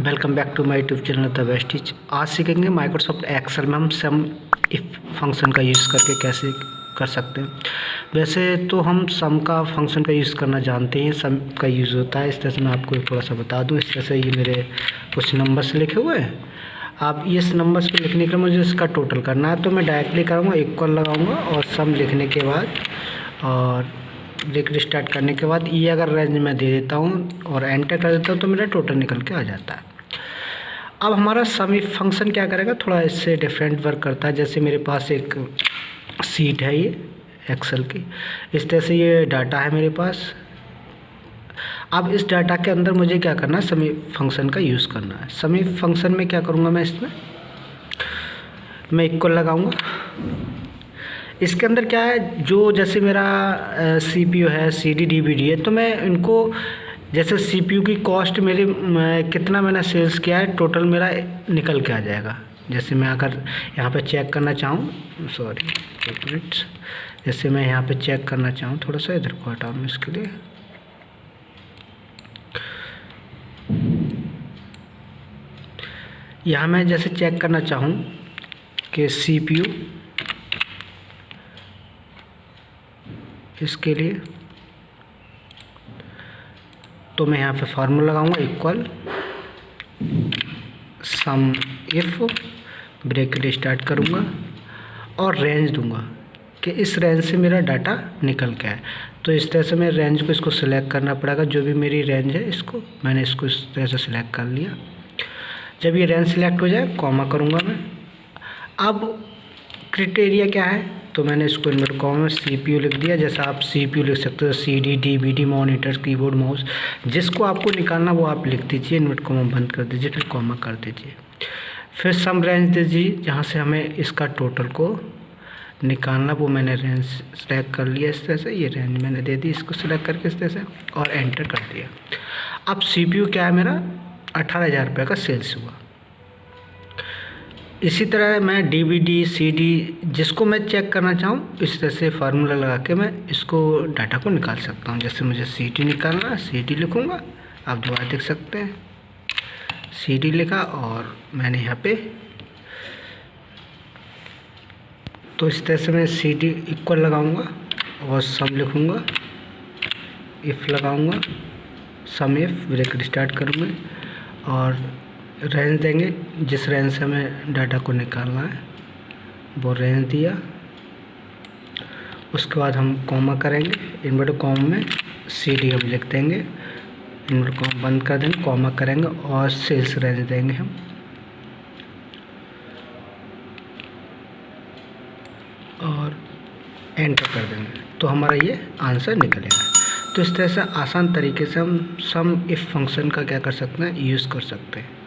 Welcome back to my YouTube channel the best teach. आज सीखेंगे Microsoft Excel में हम सम इफ फंक्शन का यूज़ करके कैसे कर सकते हैं। वैसे तो हम सम का फंक्शन का यूज़ करना जानते हैं, सम का यूज़ होता है। इस तरह से मैं आपको थोड़ा सा बता दूं। इस तरह से ये मेरे कुछ नंबर्स लिखे हुए हैं। आप इस नंबर्स को लिखने के लिए मुझे इसका टोटल करना है, तो मैं डायरेक्टली करूँगा, इक्वल लगाऊँगा और सम लिखने के बाद और लिख स्टार्ट करने के बाद ये अगर रेंज में दे देता हूँ और एंटर कर देता हूँ तो मेरा टोटल निकल के आ जाता है। अब हमारा सम इफ फंक्शन क्या करेगा, थोड़ा इससे डिफरेंट वर्क करता है। जैसे मेरे पास एक सीट है ये एक्सेल की, इस तरह से ये डाटा है मेरे पास। अब इस डाटा के अंदर मुझे क्या करना है, सम इफ फंक्शन का यूज़ करना है। सम इफ फंक्शन में क्या करूँगा, मैं इक्वल लगाऊंगा। इसके अंदर क्या है, जो जैसे मेरा CPU है, CD DVD है, तो मैं इनको जैसे CPU की कॉस्ट मेरी कितना मैंने सेल्स किया है, टोटल मेरा निकल के आ जाएगा। जैसे मैं अगर यहाँ पे चेक करना चाहूँ, एक मिनट, जैसे मैं यहाँ पे चेक करना चाहूँ, थोड़ा सा इधर को हटाऊँ इसके लिए। यहाँ मैं जैसे चेक करना चाहूँ कि CPU इसके लिए, तो मैं यहाँ पे फार्मूला लगाऊंगा, equal some if, bracket start करूँगा और रेंज दूंगा कि इस रेंज से मेरा डाटा निकल के आए। तो इस तरह से मैं रेंज को इसको सिलेक्ट करना पड़ेगा। जो भी मेरी रेंज है इसको मैंने इसको इस तरह से सिलेक्ट कर लिया। जब ये रेंज सिलेक्ट हो जाए, कॉमा करूँगा मैं। अब क्राइटेरिया क्या है, तो मैंने इसको इन्वर्ट कॉमा में CPU लिख दिया। जैसा आप CPU लिख सकते हो, CD DVD monitor keyboard mouse, जिसको आपको निकालना वो आप लिख दीजिए। इन्वर्ट कॉमा बंद कर दीजिए, फिर कॉमा कर दीजिए, फिर सम रेंज दीजिए जहाँ से हमें इसका टोटल को निकालना, वो मैंने रेंज सेलेक्ट कर लिया। इस तरह से ये रेंज मैंने दे दी, इसको सिलेक्ट करके इस तरह से, और एंटर कर दिया। अब CPU क्या है, मेरा 18,000 रुपये का सेल्स हुआ। इसी तरह मैं DVD CD जिसको मैं चेक करना चाहूँ, इस तरह से फार्मूला लगा के मैं इसको डाटा को निकाल सकता हूँ। जैसे मुझे CD निकालना है, CD लिखूँगा, आप दोबारा देख सकते हैं, CD लिखा और मैंने यहाँ पे, तो इस तरह से मैं CD इक्वल लगाऊँगा और सम लिखूँगा, इफ़ लगाऊँगा, सम इफ, ब्रैकेट स्टार्ट करूँगा और रेंज देंगे। जिस रेंज से हमें डाटा को निकालना है वो रेंज दिया। उसके बाद हम कॉमा करेंगे, इन्वर्ट कॉमा में CD हम लिख देंगे, इन्वर्ट कॉमा बंद कर देंगे, कॉमा करेंगे और सेल्स रेंज देंगे हम, और एंटर कर देंगे, तो हमारा ये आंसर निकलेगा। तो इस तरह से आसान तरीके से हम सम इफ फंक्शन का क्या कर सकते हैं, यूज़ कर सकते हैं।